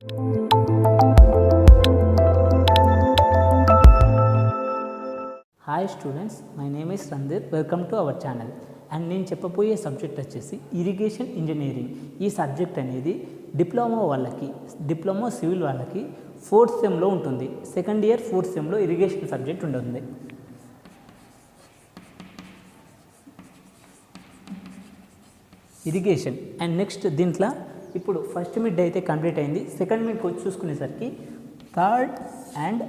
Hi students, my name is Randhir. Welcome to our channel. And నేను చెప్పబోయే subject వచ్చేసి irrigation engineering. ఈ subject అనేది డిప్లొమా సివిల్ వాళ్ళకి 4th సెమ్లో ఉంటుంది. సెకండ్ ఇయర్ 4th సెమ్లో ఇరిగేషన్ సబ్జెక్ట్ ఉంటుంది. ఇరిగేషన్ అండ్ నెక్స్ట్ దీంట్లో ఇప్పుడు ఫస్ట్ మిడ్ అయితే కంప్లీట్ అయింది. సెకండ్ మిడ్ వచ్చి చూసుకునేసరికి 3rd అండ్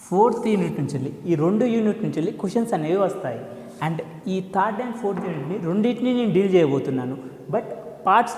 4th యూనిట్ నుంచి వెళ్ళి ఈ 2 యూనిట్ నుంచి వెళ్ళి క్వశ్చన్స్ అనేవి వస్తాయి. అండ్ ఈ 3rd అండ్ 4th యూనిట్ని రెండింటిని నేను డీల్ చేయబోతున్నాను. బట్ పార్ట్స్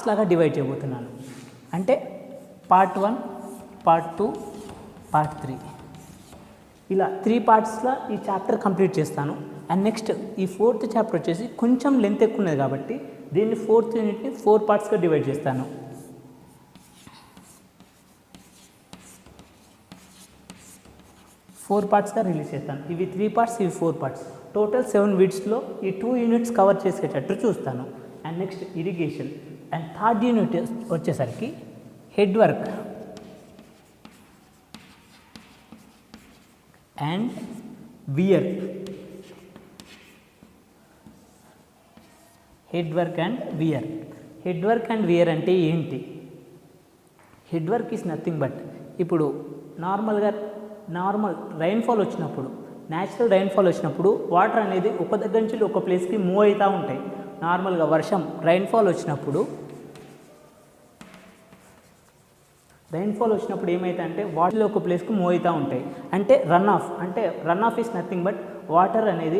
లాగా డివైడ్ చేయబోతున్నాను. అంటే పార్ట్ 1, పార్ట్ 2, పార్ట్ 3 ఇలా 3 పార్ట్స్లో ఈ చాప్టర్ కంప్లీట్ చేస్తాను. అండ్ నెక్స్ట్ ఈ 4th చాప్టర్ వచ్చేసి కొంచెం లెంత్ ఎక్కువ ఉన్నది కాబట్టి దీన్ని 4th యూనిట్ని 4 పార్ట్స్గా డివైడ్ చేస్తాను. ఫోర్ పార్ట్స్గా రిలీజ్ చేస్తాను. ఇవి 3 పార్ట్స్, ఇవి 4 పార్ట్స్. టోటల్ 7 వీడ్స్లో ఈ 2 యూనిట్స్ కవర్ చేసేటట్టు చూస్తాను. And next irrigation and 3rd unit వచ్చేసరికి head work and weir. Head work and weir. Head work and weir అంటే ఏంటి? Head work is nothing but ఇప్పుడు నార్మల్ రైన్ఫాల్ వచ్చినప్పుడు, న్యాచురల్ రైన్ఫాల్ వచ్చినప్పుడు water అనేది ఒక దగ్గర నుంచి ఒక ప్లేస్కి మూవ్ అవుతూ ఉంటాయి. నార్మల్గా రైన్ఫాల్ వచ్చినప్పుడు ఏమైతే అంటే వాటర్ ఒక ప్లేస్కి మూవ్ అవుతూ ఉంటాయి. అంటే run of is nothing but water అనేది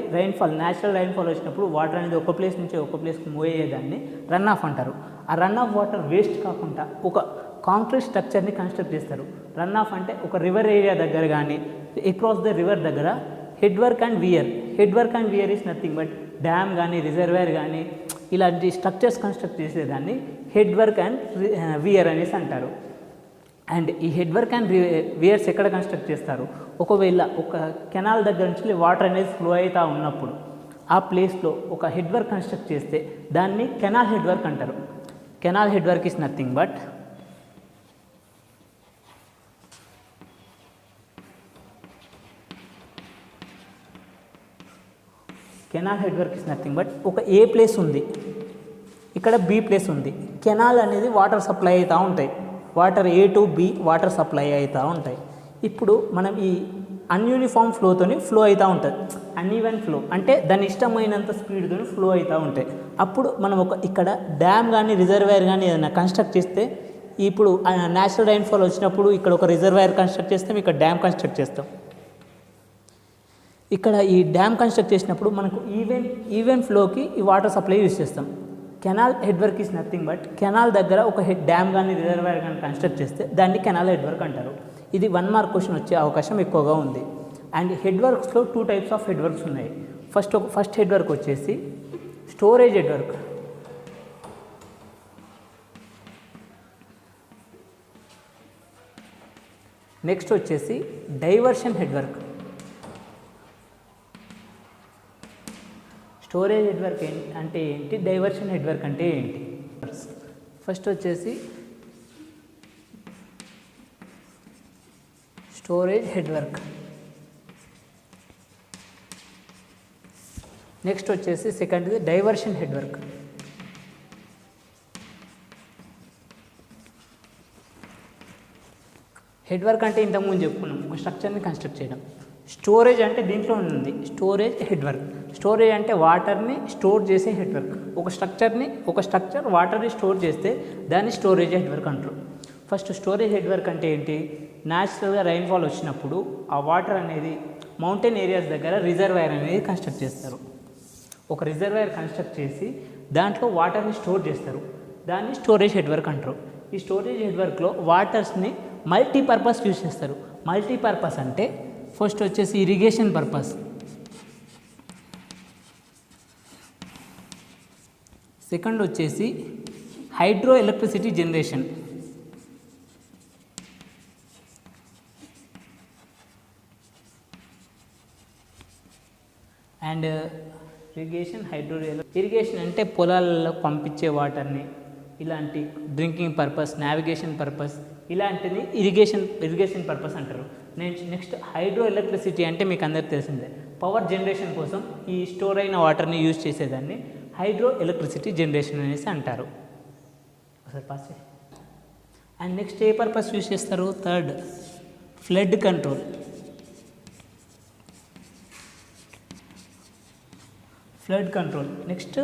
న్యాచురల్ రైన్ఫాల్ వచ్చినప్పుడు వాటర్ అనేది ఒక ప్లేస్ నుంచి ఒక ప్లేస్కి మూవ్ అయ్యేదాన్ని రన్ ఆఫ్ అంటారు. ఆ రన్ ఆఫ్ వాటర్ వేస్ట్ కాకుండా ఒక కాంక్రీట్ స్ట్రక్చర్ని కన్స్ట్రక్ట్ చేస్తారు. రన్ ఆఫ్ అంటే ఒక రివర్ ఏరియా దగ్గర కానీ అక్రాస్ ద రివర్ దగ్గర head work and weir is nothing but dam కానీ రిజర్వేర్ కానీ ఇలాంటి స్ట్రక్చర్స్ కన్స్ట్రక్ట్ చేసేదాన్ని హెడ్ వర్క్ అండ్ వియర్ అనేసి అంటారు. అండ్ ఈ హెడ్ వర్క్ అండ్ వియర్స్ ఎక్కడ కన్స్ట్రక్ట్ చేస్తారు? ఒకవేళ ఒక కెనాల్ దగ్గర నుంచి వాటర్ అనేది ఫ్లో అవుతూ ఉన్నప్పుడు ఆ ప్లేస్లో ఒక హెడ్ వర్క్ కన్స్ట్రక్ట్ చేస్తే దాన్ని కెనాల్ హెడ్ వర్క్ అంటారు. Canal head work is nothing but ఒక ఏ ప్లేస్ ఉంది, ఇక్కడ బి ప్లేస్ ఉంది. కెనాల్ అనేది వాటర్ సప్లై అవుతూ ఉంటాయి. Water A to be water supply అవుతూ ఉంటాయి. ఇప్పుడు మనం ఈ అన్యూనిఫామ్ ఫ్లోతోని ఫ్లో అవుతూ ఉంటుంది. అన్ఈవెన్ ఫ్లో అంటే దాని ఇష్టమైనంత స్పీడ్తో ఫ్లో అవుతూ ఉంటాయి. అప్పుడు మనం ఇక్కడ డ్యామ్ కానీ రిజర్వేర్ కానీ ఏదైనా కన్స్ట్రక్ట్ చేస్తే, ఇప్పుడు న్యాచురల్ రైన్ఫాల్ వచ్చినప్పుడు ఇక్కడ ఒక రిజర్వేర్ కన్స్ట్రక్ట్ చేస్తాం, ఇక్కడ డ్యామ్ కన్స్ట్రక్ట్ చేస్తాం. ఇక్కడ ఈ డ్యామ్ కన్స్ట్రక్ట్ చేసినప్పుడు మనకు ఈవెన్ ఫ్లోకి ఈ వాటర్ సప్లై యూజ్ చేస్తాం. Canal head work is nothing but canal దగ్గర ఒక డ్యామ్ కానీ రిజర్వేర్ కానీ కన్స్ట్రక్ట్ చేస్తే దాన్ని కెనాల్ హెడ్ వర్క్ అంటారు. ఇది 1 మార్క్ క్వశ్చన్ వచ్చే అవకాశం ఎక్కువగా ఉంది. అండ్ హెడ్ వర్క్స్లో 2 టైప్స్ ఆఫ్ హెడ్ వర్క్స్ ఉన్నాయి. ఫస్ట్ హెడ్ వర్క్ వచ్చేసి స్టోరేజ్ హెడ్ వర్క్. నెక్స్ట్ వచ్చేసి diversion head work. Storage head work అంటే ఏంటి, డైవర్షన్ హెడ్ వర్క్ అంటే ఏంటి? ఫస్ట్ వచ్చేసి స్టోరేజ్ హెడ్ వర్క్. నెక్స్ట్ వచ్చేసి సెకండ్ది diversion head work. Head work అంటే ఇంతకుముందు చెప్పుకున్నాం, ఒక స్ట్రక్చర్ని కన్స్ట్రక్ట్ చేయడం. స్టోరేజ్ అంటే దీంట్లో ఉంది, స్టోరేజ్ హెడ్ వర్క్. స్టోరేజ్ అంటే వాటర్ని స్టోర్ చేసే హెడ్ వర్క్. ఒక స్ట్రక్చర్ వాటర్ని స్టోర్ చేస్తే దాన్ని స్టోరేజ్ హెడ్ వర్క్ అంటారు. ఫస్ట్ స్టోరేజ్ హెడ్ వర్క్ అంటే ఏంటి? న్యాచురల్గా రైన్ఫాల్ వచ్చినప్పుడు ఆ వాటర్ అనేది మౌంటైన్ ఏరియాస్ దగ్గర రిజర్వాయర్ అనేది కన్స్ట్రక్ట్ చేస్తారు. ఒక రిజర్వాయర్ కన్స్ట్రక్ట్ చేసి దాంట్లో వాటర్ని స్టోర్ చేస్తారు. దాన్ని స్టోరేజ్ హెడ్ వర్క్ అంటారు. ఈ స్టోరేజ్ హెడ్ వర్క్లో వాటర్స్ని మల్టీపర్పస్ యూజ్ చేస్తారు. మల్టీపర్పస్ అంటే ఫస్ట్ వచ్చేసి ఇరిగేషన్ పర్పస్, సెకండ్ వచ్చేసి hydro electricity generation, and irrigation అంటే పొలాలలో పంపించే వాటర్ని ఇలాంటి డ్రింకింగ్ పర్పస్, నావిగేషన్ పర్పస్, ఇలాంటిది ఇరిగేషన్ పర్పస్ అంటారు. నెక్స్ట్ హైడ్రో ఎలక్ట్రిసిటీ అంటే మీకు అందరికి తెలిసిందే, పవర్ జనరేషన్ కోసం ఈ స్టోర్ అయిన వాటర్ని యూజ్ చేసేదాన్ని హైడ్రో ఎలక్ట్రిసిటీ జనరేషన్ అనేసి అంటారు. ఒకసారి పాస్ చేయి. అండ్ నెక్స్ట్ ఏ పర్పస్ యూజ్ చేస్తారు? Third, flood control. Next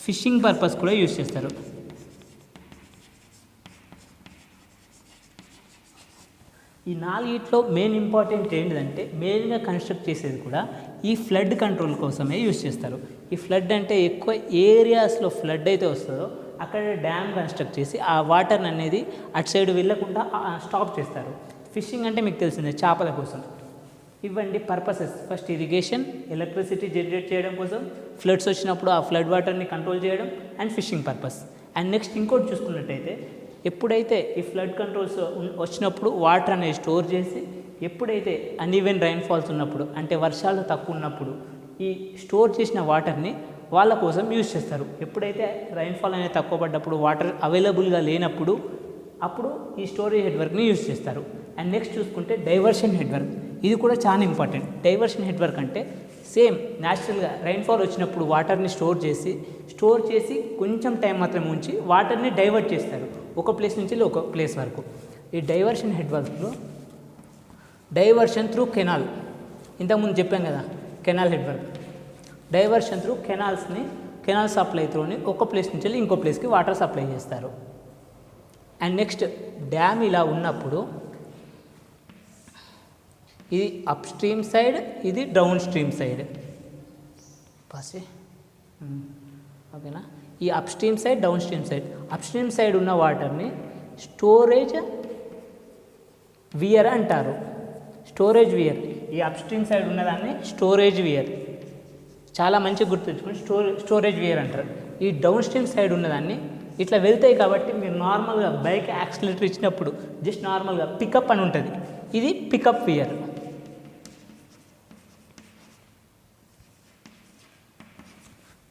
fishing purpose కూడా యూజ్ చేస్తారు. ఈ నాలుగిట్లో మెయిన్ ఇంపార్టెంట్ ఏంటిదంటే మెయిన్గా కన్స్ట్రక్ట్ చేసేది కూడా ఈ ఫ్లడ్ కంట్రోల్ కోసమే యూజ్ చేస్తారు. ఈ ఫ్లడ్ అంటే ఎక్కువ ఏరియాస్లో ఫ్లడ్ అయితే వస్తుందో అక్కడ డ్యామ్ కన్స్ట్రక్ట్ చేసి ఆ వాటర్ అనేది అటు సైడ్ వెళ్ళకుండా స్టాప్ చేస్తారు. ఫిషింగ్ అంటే మీకు తెలిసిందే, చేపల కోసం. ఇవ్వండి purposes. First irrigation, electricity generate చేయడం కోసం, ఫ్లడ్స్ వచ్చినప్పుడు ఆ ఫ్లడ్ వాటర్ని కంట్రోల్ చేయడం, and fishing purpose. And next ఇంకోటి చూసుకున్నట్టయితే ఎప్పుడైతే ఈ ఫ్లడ్ కంట్రోల్స్ వచ్చినప్పుడు వాటర్ అనేది స్టోర్ చేసి, ఎప్పుడైతే అన్ఈవెన్ రైన్ఫాల్స్ ఉన్నప్పుడు అంటే వర్షాలు తక్కువ ఉన్నప్పుడు ఈ స్టోర్ చేసిన వాటర్ని వాళ్ళ కోసం యూజ్ చేస్తారు. ఎప్పుడైతే రైన్ఫాల్ అనేది తక్కువ పడ్డప్పుడు, వాటర్ అవైలబుల్గా లేనప్పుడు అప్పుడు ఈ స్టోరేజ్ హెడ్వర్క్ని యూజ్ చేస్తారు. అండ్ నెక్స్ట్ చూసుకుంటే డైవర్షన్ హెడ్వర్క్. ఇది కూడా చాలా ఇంపార్టెంట్. డైవర్షన్ హెడ్వర్క్ అంటే సేమ్ న్యాచురల్గా రైన్ఫాల్ వచ్చినప్పుడు వాటర్ని స్టోర్ చేసి కొంచెం టైం మాత్రం ఉంచి వాటర్ని డైవర్ట్ చేస్తారు ఒక ప్లేస్ నుంచి ఒక ప్లేస్ వరకు. ఈ డైవర్షన్ హెడ్వర్క్లో డైవర్షన్ త్రూ కెనాల్, ఇంతకుముందు చెప్పాం కదా canal head work. Diversion through canal supply త్రూని ఒక ప్లేస్ నుంచి ఇంకో ప్లేస్కి వాటర్ సప్లై చేస్తారు. అండ్ నెక్స్ట్ డ్యామ్ ఇలా ఉన్నప్పుడు ఇది అప్ స్ట్రీమ్ సైడ్, ఇది డౌన్ స్ట్రీమ్ సైడ్. పాసే ఓకేనా? ఈ upstream side, downstream side. Upstream side ఉన్న వాటర్ని స్టోరేజ్ వియర్ అంటారు. Storage weir. ఈ అప్ స్ట్రీమ్ సైడ్ ఉన్నదాన్ని స్టోరేజ్ వియర్. చాలా మంచిగా గుర్తుంచుకొని స్టోరేజ్ వియర్ అంటారు. ఈ డౌన్ స్ట్రీమ్ సైడ్ ఉన్నదాన్ని ఇట్లా వెళ్తాయి కాబట్టి మీరు నార్మల్గా బైక్ యాక్సిలేటర్ ఇచ్చినప్పుడు జస్ట్ నార్మల్గా పికప్ అని ఉంటుంది, ఇది పికప్ వియర్.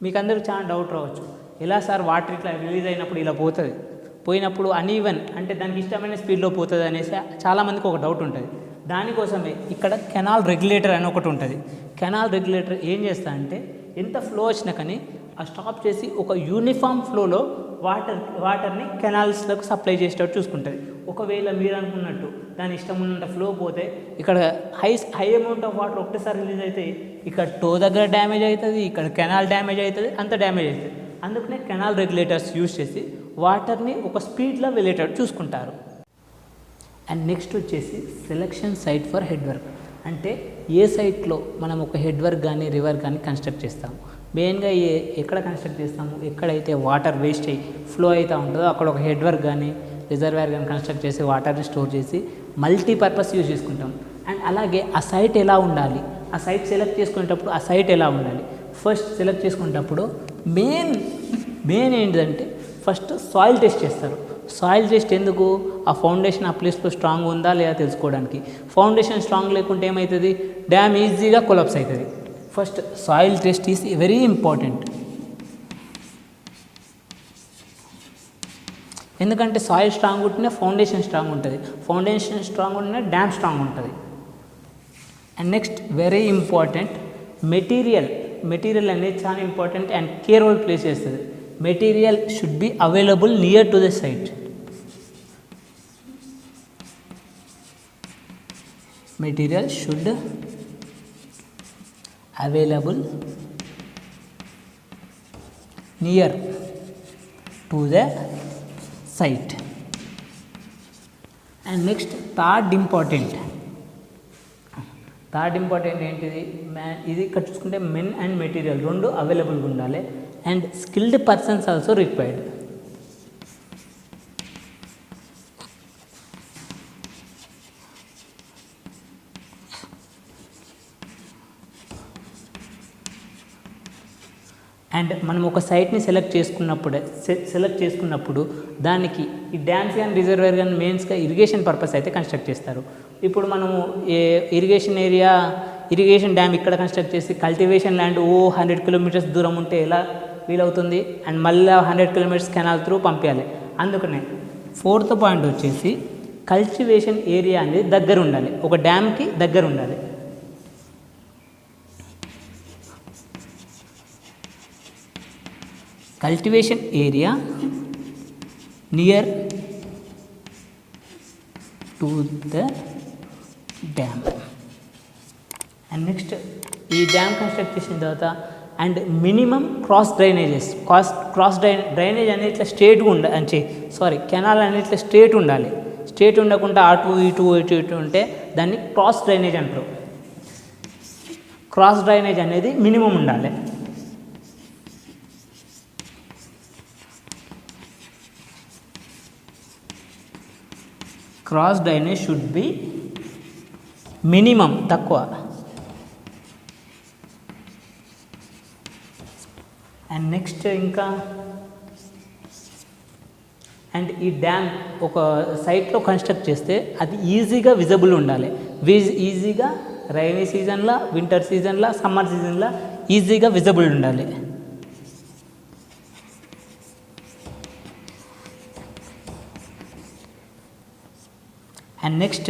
మీకు అందరూ చాలా డౌట్ రావచ్చు, ఎలా సార్ వాటర్ ఇట్లా రిలీజ్ అయినప్పుడు ఇలా పోయినప్పుడు అన్ఈవెన్ అంటే దానికి ఇష్టమైన స్పీడ్లో పోతుంది అనేసి చాలామందికి ఒక డౌట్ ఉంటుంది. దానికోసమే ఇక్కడ కెనాల్ రెగ్యులేటర్ అని ఒకటి ఉంటుంది. కెనాల్ రెగ్యులేటర్ ఏం చేస్తా అంటే ఎంత ఫ్లో వచ్చినా కానీ ఆ స్టాప్ చేసి ఒక యూనిఫామ్ ఫ్లోలో వాటర్ని కెనాల్స్లకు సప్లై చేసేటట్టు చూసుకుంటుంది. ఒకవేళ మీరు అనుకున్నట్టు దాని ఇష్టం ఉన్నంత ఫ్లో పోతే ఇక్కడ హై అమౌంట్ ఆఫ్ వాటర్ ఒకటేసారి రిలీజ్ అయితే ఇక్కడ టో దగ్గర డ్యామేజ్ అవుతుంది, ఇక్కడ కెనాల్ డ్యామేజ్ అవుతుంది, అంత డ్యామేజ్ అవుతుంది. అందుకనే కెనాల్ రెగ్యులేటర్స్ యూజ్ చేసి వాటర్ని ఒక స్పీడ్లో వెళ్ళేటట్టు చూసుకుంటారు. అండ్ నెక్స్ట్ వచ్చేసి selection site for head work. అంటే ఏ సైట్లో మనం ఒక హెడ్ వర్క్ కానీ రివర్ కానీ కన్స్ట్రక్ట్ చేస్తాము. మెయిన్గా ఎక్కడ కన్స్ట్రక్ట్ చేస్తాము, ఎక్కడైతే వాటర్ వేస్ట్ అయ్యి ఫ్లో అవుతూ ఉంటుందో అక్కడ ఒక హెడ్ వర్క్ కానీ రిజర్వాయర్ కానీ కన్స్ట్రక్ట్ చేసి వాటర్ని స్టోర్ చేసి మల్టీపర్పస్ యూజ్ చేసుకుంటాం. అండ్ అలాగే ఆ సైట్ ఎలా ఉండాలి, ఆ సైట్ సెలెక్ట్ చేసుకునేటప్పుడు ఆ సైట్ ఎలా ఉండాలి. ఫస్ట్ సెలెక్ట్ చేసుకునేటప్పుడు మెయిన్ ఏంటంటే ఫస్ట్ సాయిల్ టెస్ట్ చేస్తారు. సాయిల్ టెస్ట్ ఎందుకు? ఆ ఫౌండేషన్ ఆ ప్లేస్లో స్ట్రాంగ్ ఉందా లేదా తెలుసుకోవడానికి. ఫౌండేషన్ స్ట్రాంగ్ లేకుంటే ఏమవుతుంది, డ్యామ్ ఈజీగా కొలాప్స్ అవుతుంది. First soil test is very important. ఎందుకంటే సాయిల్ స్ట్రాంగ్ ఉంటేనే ఫౌండేషన్ స్ట్రాంగ్ ఉంటుంది, ఫౌండేషన్ స్ట్రాంగ్ ఉంటేనే డ్యామ్ స్ట్రాంగ్ ఉంటుంది. And next very important material అనేది చాలా important and key role play చేస్తుంది. Material should be available near to the site. Material should available near to the site. And next third important ఏంటిది, ఇది ఇక్కడ చూసుకుంటే men and material రెండు అవైలబుల్గా ఉండాలి. And skilled persons also required. And మనం ఒక సైట్ని సెలెక్ట్ చేసుకున్నప్పుడు దానికి ఈ డ్యామ్స్ కానీ రిజర్వేర్ కానీ మెయిన్స్గా ఇరిగేషన్ పర్పస్ అయితే కన్స్ట్రక్ట్ చేస్తారు. ఇప్పుడు మనము ఇరిగేషన్ డ్యామ్ ఇక్కడ కన్స్ట్రక్ట్ చేసి కల్టివేషన్ ల్యాండ్ 100 కిలోమీటర్స్ దూరం ఉంటే ఎలా వీలవుతుంది, అండ్ మళ్ళీ 100 కిలోమీటర్స్ కెనాల్ త్రూ పంపించాలి. అందుకనే 4th పాయింట్ వచ్చేసి కల్టివేషన్ ఏరియా అనేది దగ్గర ఉండాలి, ఒక డ్యామ్కి దగ్గర ఉండాలి. Cultivation area near to the dam. And next ఈ డ్యామ్ కన్స్ట్రక్ట్ చేసిన తర్వాత and minimum cross drainages, drainage అనేది ఇట్లా స్ట్రేట్గా ఉండాలి, కెనాల్ అనేది ఇట్లా స్ట్రేట్ ఉండాలి. స్ట్రేట్ ఉండకుండా అటు ఇటు ఉంటే దాన్ని క్రాస్ డ్రైనేజ్ అంటారు. క్రాస్ డ్రైనేజ్ అనేది మినిమం ఉండాలి. Cross drainage should be minimum, తక్కువ. అండ్ నెక్స్ట్ ఇంకా అండ్ ఈ డ్యామ్ ఒక సైట్లో కన్స్ట్రక్ట్ చేస్తే అది ఈజీగా విజిబుల్ ఉండాలి. ఈజీగా రైనీ సీజన్లో, వింటర్ సీజన్లో, సమ్మర్ సీజన్లో ఈజీగా విజిబుల్ ఉండాలి. అండ్ నెక్స్ట్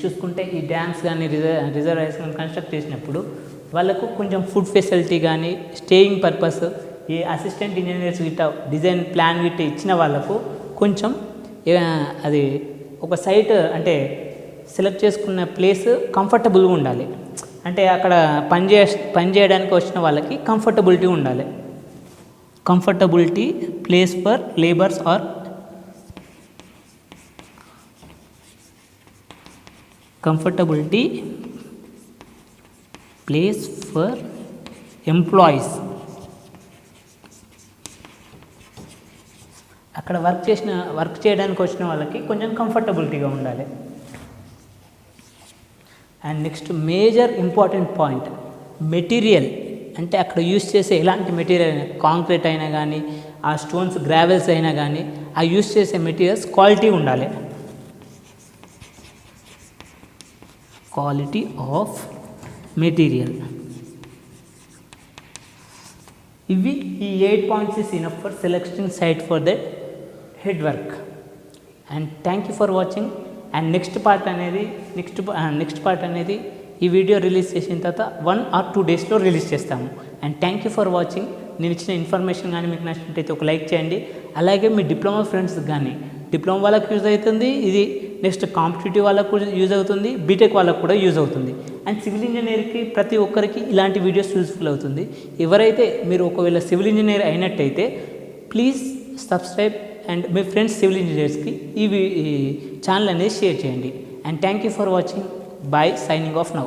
చూసుకుంటే ఈ డ్యామ్స్ కానీ రిజర్వాయర్స్ కానీ కన్స్ట్రక్ట్ చేసినప్పుడు వాళ్ళకు కొంచెం ఫుడ్ ఫెసిలిటీ కానీ స్టేయింగ్ పర్పస్ ఈ అసిస్టెంట్ ఇంజనీర్స్ గిట్ట డిజైన్ ప్లాన్ గిట్ట ఇచ్చిన వాళ్ళకు కొంచెం అది ఒక సైట్ అంటే సెలెక్ట్ చేసుకున్న ప్లేస్ కంఫర్టబుల్గా ఉండాలి. అంటే అక్కడ పనిచేయడానికి వచ్చిన వాళ్ళకి కంఫర్టబిలిటీ ఉండాలి. Comfortability place for labours or comfortability place for employees. అక్కడ వర్క్ చేయడానికి వచ్చిన వాళ్ళకి కొంచెం కంఫర్టబిలిటీగా ఉండాలి. And next major important point material, అంటే అక్కడ యూస్ చేసే ఎలాంటి మెటీరియల్ అయినా, కాంక్రీట్ అయినా కానీ, ఆ స్టోన్స్ గ్రావెల్స్ అయినా కానీ, ఆ యూస్ చేసే మెటీరియల్స్ క్వాలిటీ ఉండాలి. quality of material. ఇవి ఈ 8 points is enough for selecting site for the head work. And thank you for watching. And next part అనేది ఈ వీడియో రిలీజ్ చేసిన తర్వాత 1 or 2 డేస్లో రిలీజ్ చేస్తాము. And thank you for watching. నేను ఇచ్చిన ఇన్ఫర్మేషన్ కానీ మీకు నచ్చినట్టయితే ఒక లైక్ చేయండి. అలాగే మీ డిప్లొమా ఫ్రెండ్స్ కానీ, డిప్లొమా వాళ్ళకు యూజ్ అవుతుంది ఇది, నెక్స్ట్ కాంపిటేటివ్ వాళ్ళకు కూడా యూజ్ అవుతుంది, బీటెక్ వాళ్ళకు కూడా యూజ్ అవుతుంది. అండ్ సివిల్ ఇంజనీర్కి ప్రతి ఒక్కరికి ఇలాంటి వీడియోస్ యూజ్ఫుల్ అవుతుంది. ఎవరైతే మీరు ఒకవేళ సివిల్ ఇంజనీర్ అయినట్టయితే ప్లీజ్ సబ్స్క్రైబ్ అండ్ మీ ఫ్రెండ్స్ సివిల్ ఇంజనీర్స్కి ఈ ఛానల్ అనేది షేర్ చేయండి. And thank you for watching. Bye, signing off now.